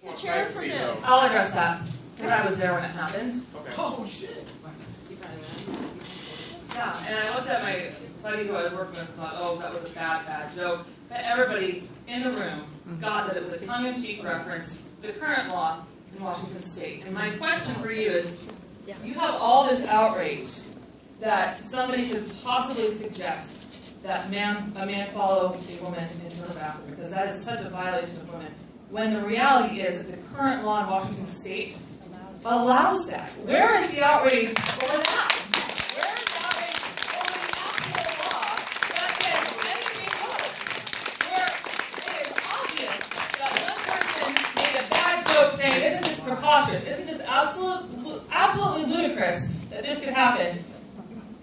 The chair for this. I'll address that, because I was there when it happened. Okay. Oh, shit. Yeah, and I looked at my buddy who I was working with and thought, oh, that was a bad, bad joke. But everybody in the room got that it was a tongue-in-cheek reference to the current law in Washington State. And my question for you is, you have all this outrage that somebody could possibly suggest that a man follow a woman into her bathroom, because that is such a violation of women, when the reality is that the current law in Washington State allows that. Where is the outrage over that? Where is the outrage over the actual law that says anything goes? Where it is obvious that one person made a bad joke saying, isn't this preposterous? Isn't this absolutely ludicrous that this could happen?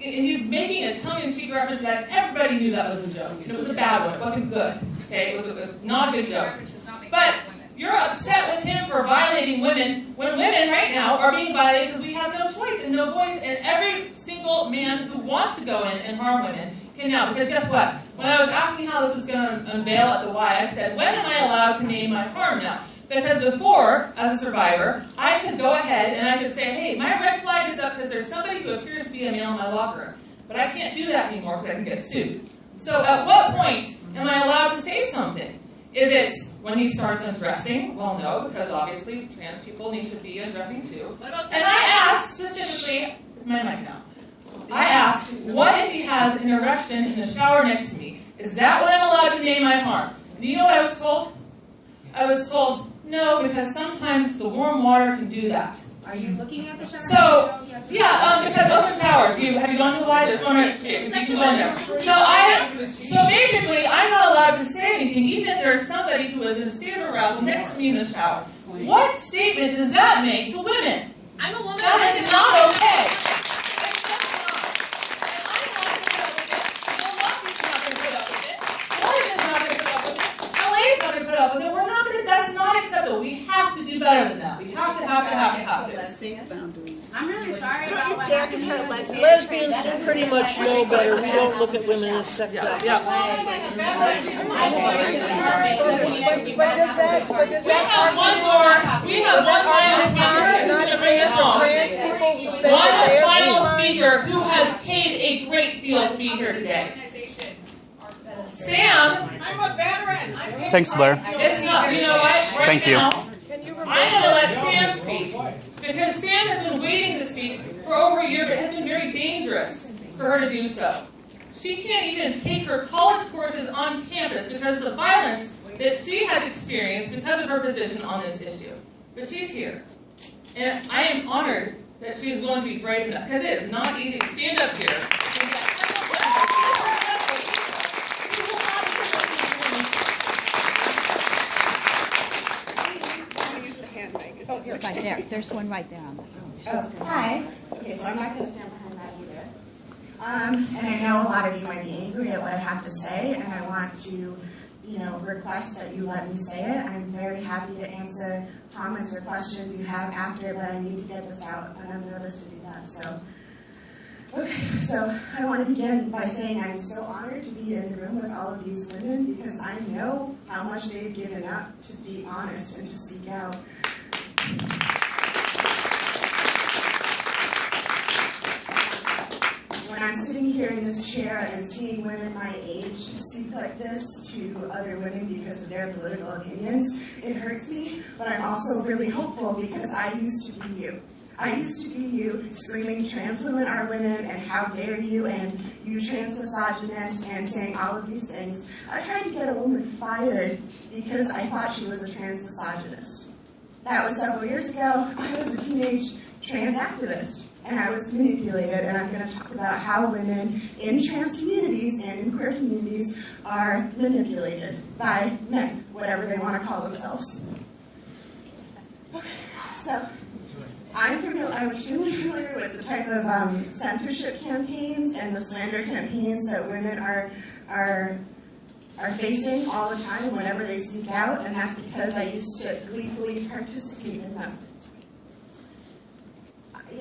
And he's making a tongue-in-cheek reference that everybody knew that was a joke. It was a bad one. It wasn't good. Okay, it was not a good joke. But you're upset with him for violating women when women right now are being violated because we have no choice and no voice, and every single man who wants to go in and harm women can now. Because guess what? When I was asking how this was going to unveil at the Y, I said, when am I allowed to name my harm now? Because before, as a survivor, I could go ahead and I could say, hey, my red flag is up because there's somebody who appears to be a male in my locker. But I can't do that anymore because I can get sued. So at what point am I allowed to say something? Is it when he starts undressing? Well, no, because obviously trans people need to be undressing too. And I asked specifically, it's my mic now, I asked, what if he has an erection in the shower next to me? Is that when I'm allowed to name my harm? And do you know what I was told? I was told, no, because sometimes the warm water can do that. Are you looking at the shower? So, yeah, because open showers. Have you gone to the Y? There's one right here. So you can go in there. So basically, I'm not allowed to say anything, even if there's somebody who is in a state of arousal next to me in the shower. What statement does that make to women? I'm a woman. That is not okay. It's just not. And I'm not going to put up with it. Milwaukee's not going to put up with it. Oregon's not going to put up with it. LA's not going to put up with it. We're not going to. That's not acceptable. We have to do better than that. We have to. I'm really sorry about what happened. Lesbians do pretty much know better. We don't look at women as sex objects. Yeah. We have one final speaker. One final speaker who has paid a great deal to be here today. Sam. I'm a veteran. Thanks, Blair. It's not. You know what? Right Thank you. now, I'm going to let Sam speak. Because Sam has been waiting to speak for over a year, but it has been very dangerous for her to do so. She can't even take her college courses on campus because of the violence that she has experienced because of her position on this issue. But she's here. And I am honored that she is willing to be brave enough, because it is not easy to stand up here. Right there. There's one right there on the hi. Okay, so I'm not going to stand behind that either. And I know a lot of you might be angry at what I have to say, and I want to, request that you let me say it. I'm very happy to answer comments or questions you have after, but I need to get this out, and I'm nervous to do that. So I want to begin by saying I'm so honored to be in the room with all of these women because I know how much they've given up to be honest and to seek out. When I'm sitting here in this chair and seeing women my age speak like this to other women because of their political opinions, it hurts me, but I'm also really hopeful because I used to be you. I used to be you screaming trans women are women and how dare you and you trans misogynist and saying all of these things. I tried to get a woman fired because I thought she was a trans misogynist. That was several years ago. I was a teenage trans activist, and I was manipulated, and I'm going to talk about how women in trans communities and in queer communities are manipulated by men, whatever they want to call themselves. Okay, so I'm extremely familiar with the type of censorship campaigns and the slander campaigns that women are facing all the time whenever they speak out, and that's because I used to gleefully participate in them.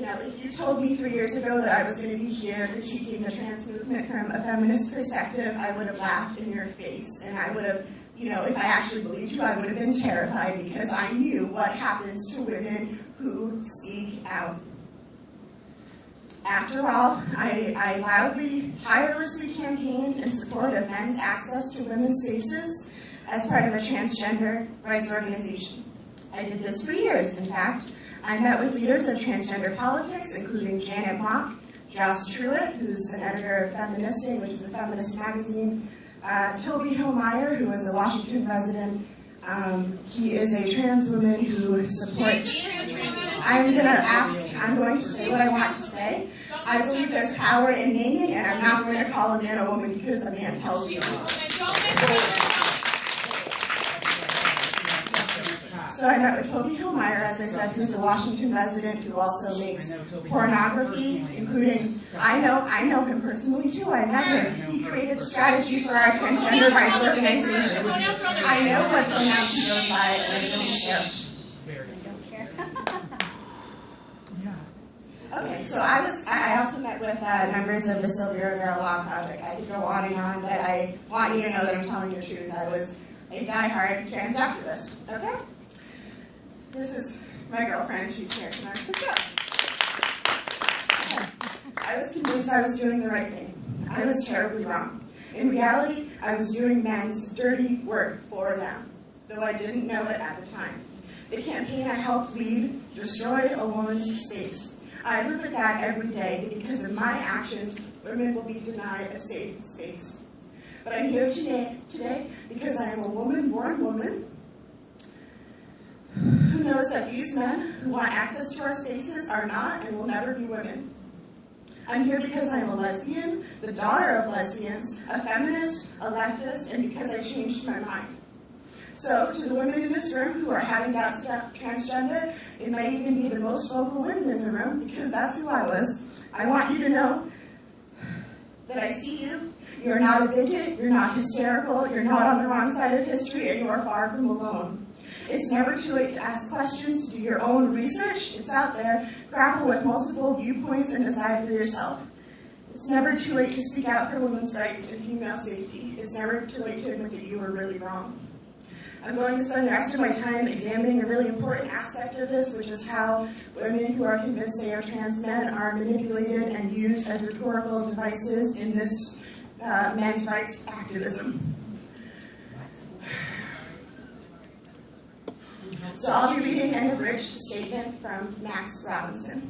If you told me 3 years ago that I was going to be here critiquing the trans movement from a feminist perspective, I would have laughed in your face, and I would have you know, if I actually believed you, I would have been terrified because I knew what happens to women who speak out. After all, I loudly, tirelessly campaigned in support of men's access to women's spaces as part of a transgender rights organization. I did this for years, in fact. I met with leaders of transgender politics, including Janet Mock, Joss Truitt, who's an editor of Feministing, which is a feminist magazine, Toby Hillmeyer, who is a Washington resident. He is a trans woman who supports... I'm going to say what I want to say. I believe there's power in naming, and I'm not going to call a man a woman because a man tells me so. So I met with Toby Hillmeyer, as I said, who's a Washington resident who also makes pornography, including, I know him personally too, I met him. He created the strategy for our transgender rights organization. I know what pronouns he goes by, and I don't care. Okay, so I also met with members of the Sylvia Rivera Law Project. I could go on and on, but I want you to know that I'm telling the truth. I was a diehard trans activist, okay? This is my girlfriend, she's here tonight. I was convinced I was doing the right thing. I was terribly wrong. In reality, I was doing men's dirty work for them, though I didn't know it at the time. The campaign I helped lead destroyed a woman's space. I live with that every day because of my actions, women will be denied a safe space. But I'm here today because I am a woman-born woman who knows that these men who want access to our spaces are not and will never be women. I'm here because I am a lesbian, the daughter of lesbians, a feminist, a leftist, and because I changed my mind. So, to the women in this room who are having doubts about transgender, it might even be the most vocal women in the room, because that's who I was. I want you to know that I see you. You're not a bigot, you're not hysterical, you're not on the wrong side of history, and you are far from alone. It's never too late to ask questions, to do your own research. It's out there. Grapple with multiple viewpoints and decide for yourself. It's never too late to speak out for women's rights and female safety. It's never too late to admit that you were really wrong. I'm going to spend the rest of my time examining a really important aspect of this, which is how women who are convinced they are trans men are manipulated and used as rhetorical devices in this men's rights activism. So I'll be reading an abridged statement from Max Robinson.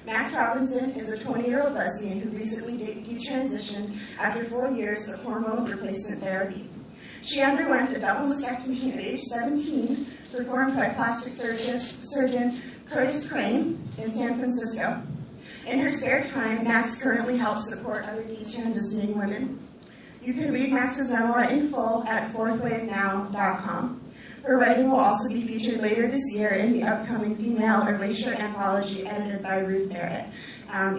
Max Robinson is a 20-year-old lesbian who recently detransitioned after 4 years of hormone replacement therapy. She underwent a double mastectomy at age 17, performed by plastic surgeon Curtis Crane in San Francisco. In her spare time, Max currently helps support other detransitioning women. You can read Max's memoir in full at fourthwavenow.com. Her writing will also be featured later this year in the upcoming Female Erasure Anthology edited by Ruth Barrett.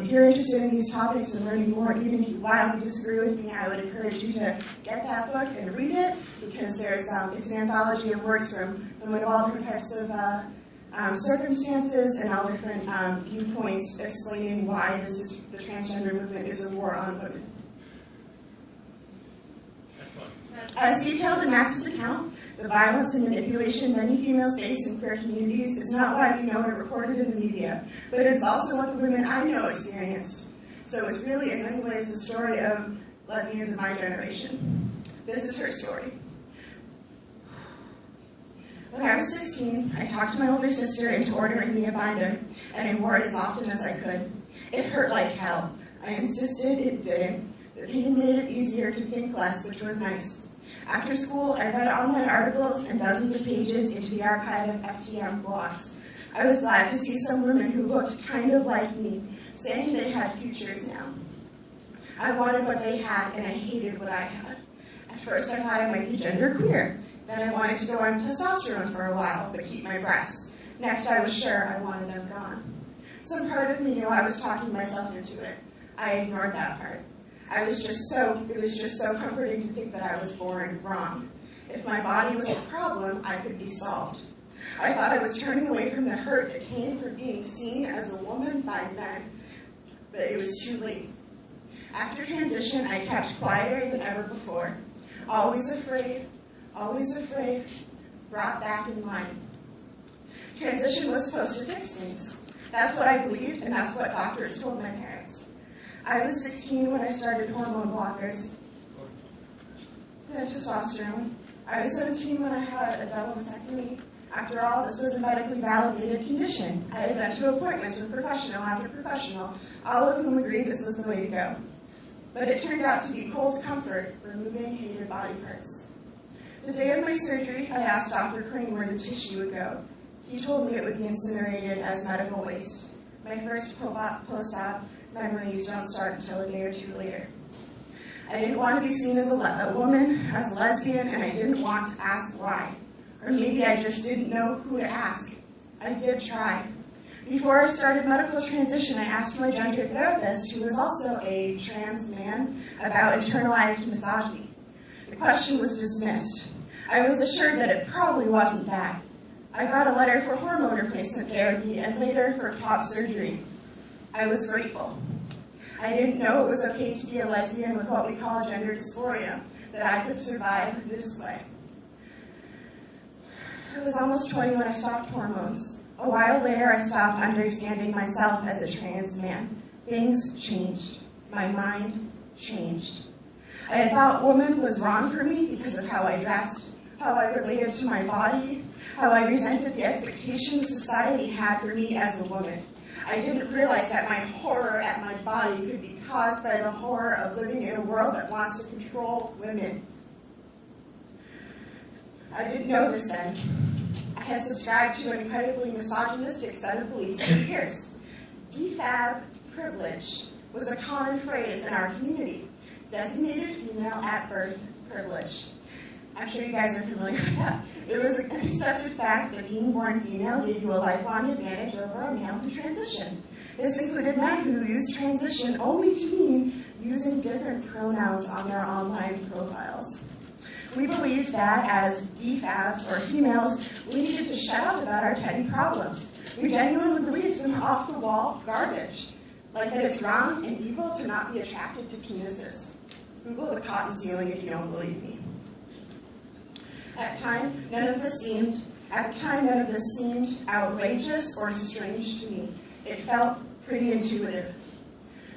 If you're interested in these topics and learning more, even if you wildly disagree with me, I would encourage you to get that book and read it, because it's an anthology of works from all different types of circumstances and all different viewpoints explaining why the transgender movement is a war on women. As detailed in Max's account, the violence and manipulation many females face in queer communities is not widely known or reported in the media, but it's also what the women I know experienced. So it's really, in many ways, the story of lesbians of my generation. This is her story. When I was 16, I talked my older sister into ordering me a binder, and I wore it as often as I could. It hurt like hell. I insisted it didn't. The pain made it easier to think less, which was nice. After school, I read online articles and dozens of pages into the archive of FTM blogs. I was glad to see some women who looked kind of like me, saying they had futures now. I wanted what they had, and I hated what I had. At first, I thought I might be genderqueer. Then I wanted to go on testosterone for a while, but keep my breasts. Next, I was sure I wanted them gone. Some part of me knew I was talking myself into it. I ignored that part. It was just so comforting to think that I was born wrong. If my body was a problem, I could be solved. I thought I was turning away from the hurt that came from being seen as a woman by men, but it was too late. After transition, I kept quieter than ever before, always afraid, always afraid, brought back in line. Transition was supposed to fix things. That's what I believed, and that's what doctors told my parents. I was 16 when I started hormone blockers, testosterone. I was 17 when I had a double mastectomy. After all, this was a medically validated condition. I had been to appointments with professional after professional, all of whom agreed this was the way to go. But it turned out to be cold comfort, removing hated body parts. The day of my surgery, I asked Dr. Crane where the tissue would go. He told me it would be incinerated as medical waste. My first post-op memories don't start until a day or two later. I didn't want to be seen as a woman, as a lesbian, and I didn't want to ask why. Or maybe I just didn't know who to ask. I did try. Before I started medical transition, I asked my gender therapist, who was also a trans man, about internalized misogyny. The question was dismissed. I was assured that it probably wasn't that. I got a letter for hormone replacement therapy and later for top surgery. I was grateful. I didn't know it was okay to be a lesbian with what we call gender dysphoria, that I could survive this way. I was almost 20 when I stopped hormones. A while later, I stopped understanding myself as a trans man. Things changed. My mind changed. I had thought woman was wrong for me because of how I dressed, how I related to my body, how I resented the expectations society had for me as a woman. I didn't realize that my horror at my body could be caused by the horror of living in a world that wants to control women. I didn't know this then. I had subscribed to an incredibly misogynistic set of beliefs for years. DFAB privilege was a common phrase in our community. Designated female at birth privilege. I'm sure you guys are familiar with that. It was an accepted fact that being born female gave you a lifelong advantage over a male who transitioned. This included men who used transition only to mean using different pronouns on their online profiles. We believed that as DFABs or females, we needed to shut up about our petty problems. We genuinely believed some off-the-wall garbage, like that it's wrong and evil to not be attracted to penises. Google the cotton ceiling if you don't believe me. At the time, none of this seemed outrageous or strange to me. It felt pretty intuitive.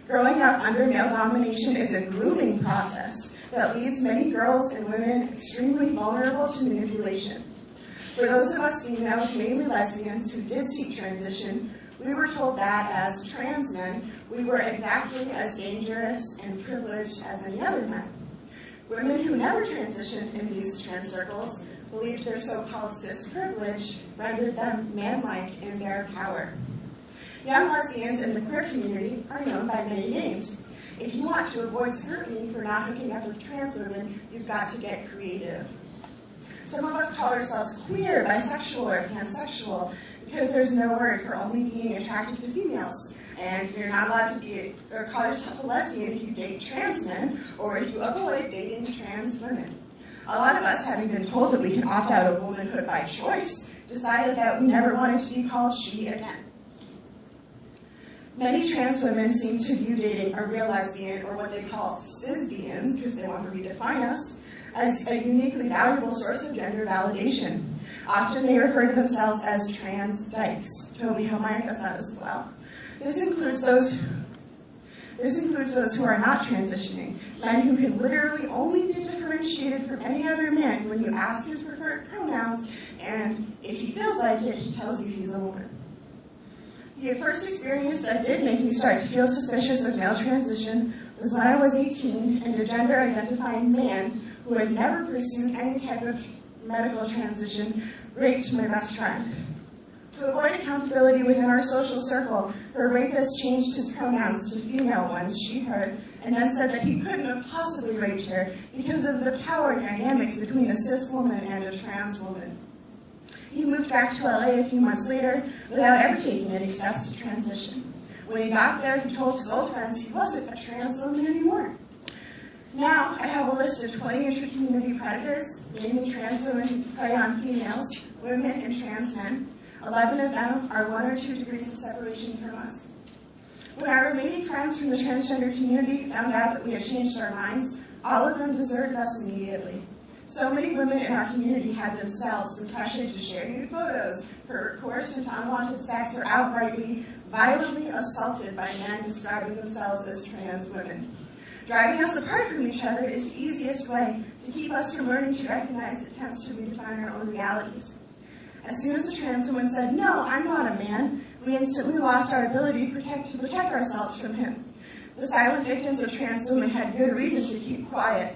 Growing up under male domination is a grueling process that leaves many girls and women extremely vulnerable to manipulation. For those of us females, mainly lesbians, who did seek transition, we were told that as trans men, we were exactly as dangerous and privileged as any other men. Women who never transitioned in these trans circles believed their so-called cis privilege rendered them manlike in their power. Young lesbians in the queer community are known by many names. If you want to avoid scrutiny for not hooking up with trans women, you've got to get creative. Some of us call ourselves queer, bisexual, or pansexual because there's no word for only being attracted to females. And you're not allowed to be or call yourself a lesbian if you date trans men or if you avoid dating trans women. A lot of us, having been told that we can opt out of womanhood by choice, decided that we never wanted to be called she again. Many trans women seem to view dating a real lesbian, or what they call cisbians, because they want to redefine us, as a uniquely valuable source of gender validation. Often they refer to themselves as trans dykes. Toby Homeyer does that as well. This includes those who are not transitioning, men who can literally only be differentiated from any other man when you ask his preferred pronouns, and if he feels like it, he tells you he's a woman. The first experience that did make me start to feel suspicious of male transition was when I was 18 and a gender-identifying man who had never pursued any type of medical transition raped my best friend. To avoid accountability within our social circle, her rapist changed his pronouns to female ones, she, her, and then said that he couldn't have possibly raped her because of the power dynamics between a cis woman and a trans woman. He moved back to LA a few months later without ever taking any steps to transition. When he got there, he told his old friends he wasn't a trans woman anymore. Now, I have a list of 20 intra-community predators, mainly trans women who prey on females, women, and trans men. 11 of them are 1 or 2 degrees of separation from us. When our remaining friends from the transgender community found out that we had changed our minds, all of them deserted us immediately. So many women in our community have themselves been pressured to share nude photos, coerced into unwanted sex, or outrightly, violently assaulted by men describing themselves as trans women. Driving us apart from each other is the easiest way to keep us from learning to recognize attempts to redefine our own realities. As soon as the trans woman said, "No, I'm not a man," we instantly lost our ability to protect ourselves from him. The silent victims of trans women had good reason to keep quiet.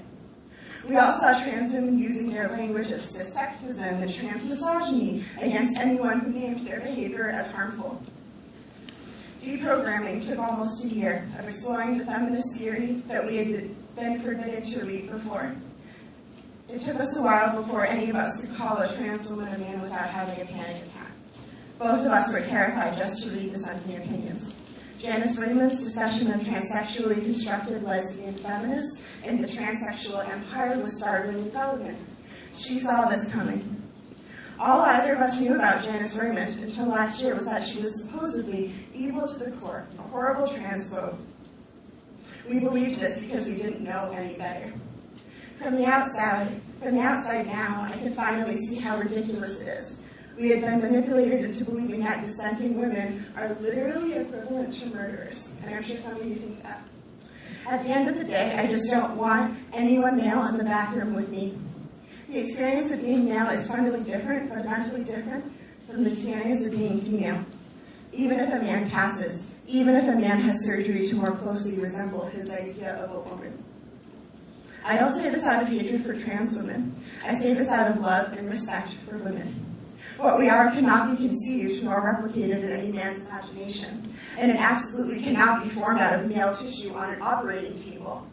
We all saw trans women using their language of cis sexism and trans misogyny against anyone who named their behavior as harmful. Deprogramming took almost a year of exploring the feminist theory that we had been forbidden to read before. It took us a while before any of us could call a trans woman a man without having a panic attack. Both of us were terrified just to read dissenting opinions. Janice Raymond's discussion of transsexually constructed lesbian feminists and the transsexual empire was startling development. She saw this coming. All either of us knew about Janice Raymond until last year was that she was supposedly evil to the core, a horrible transphobe. We believed this because we didn't know any better. From the outside now, I can finally see how ridiculous it is. We had been manipulated into believing that dissenting women are literally equivalent to murderers, and I'm sure some of you think that. At the end of the day, I just don't want anyone male in the bathroom with me. The experience of being male is fundamentally different from the experience of being female. Even if a man passes, even if a man has surgery to more closely resemble his idea of a woman. I don't say this out of hatred for trans women. I say this out of love and respect for women. What we are cannot be conceived nor replicated in any man's imagination, and it absolutely cannot be formed out of male tissue on an operating table.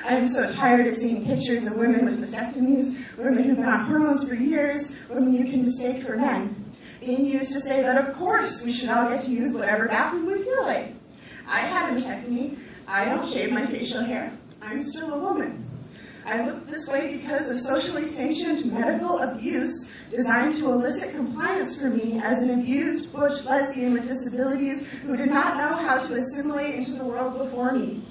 I am so tired of seeing pictures of women with mastectomies, women who've been on hormones for years, women you can mistake for men, being used to say that of course we should all get to use whatever bathroom we feel like. I had a mastectomy. I don't shave my facial hair. I'm still a woman. I look this way because of socially sanctioned medical abuse designed to elicit compliance for me as an abused butch lesbian with disabilities who did not know how to assimilate into the world before me.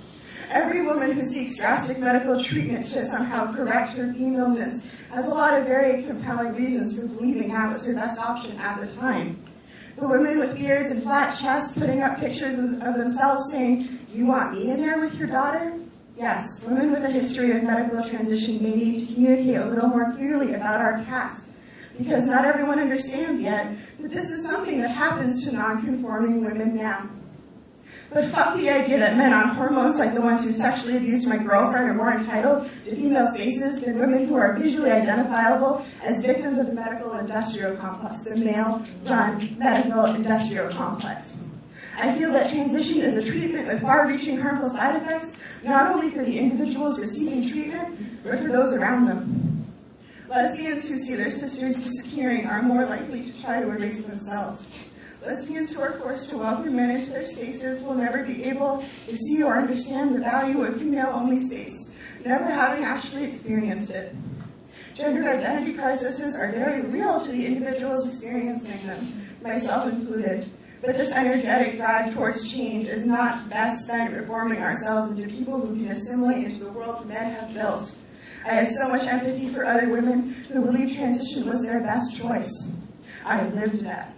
Every woman who seeks drastic medical treatment to somehow correct her femaleness has a lot of very compelling reasons for believing that was her best option at the time. The women with beards and flat chests putting up pictures of themselves saying, "You want me in there with your daughter?" Yes, women with a history of medical transition may need to communicate a little more clearly about our past, because not everyone understands yet that this is something that happens to non-conforming women now. But fuck the idea that men on hormones like the ones who sexually abused my girlfriend are more entitled to female spaces than women who are visually identifiable as victims of the medical industrial complex, the male-run medical industrial complex. I feel that transition is a treatment with far-reaching harmful side effects, not only for the individuals receiving treatment, but for those around them. Lesbians who see their sisters disappearing are more likely to try to erase themselves. Lesbians who are forced to welcome men into their spaces will never be able to see or understand the value of female-only space, never having actually experienced it. Gender identity crises are very real to the individuals experiencing them, myself included. But this energetic drive towards change is not best spent reforming ourselves into people who can assimilate into the world men have built. I have so much empathy for other women who believe transition was their best choice. I lived that.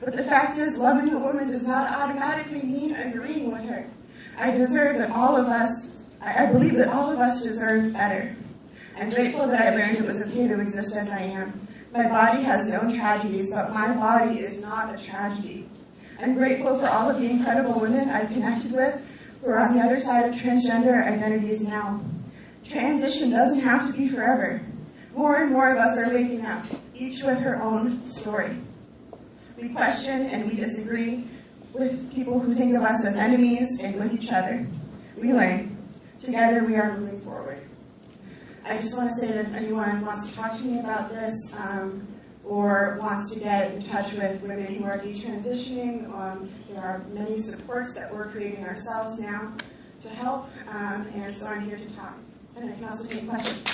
But the fact is, loving a woman does not automatically mean agreeing with her. I believe that all of us deserve better. I'm grateful that I learned it was okay to exist as I am. My body has known tragedies, but my body is not a tragedy. I'm grateful for all of the incredible women I've connected with who are on the other side of transgender identities now. Transition doesn't have to be forever. More and more of us are waking up, each with her own story. We question and we disagree with people who think of us as enemies and with each other. We learn. Together we are moving forward. I just want to say that if anyone wants to talk to me about this, or wants to get in touch with women who are detransitioning, there are many supports that we're creating ourselves now to help, and so I'm here to talk. And I can also take questions.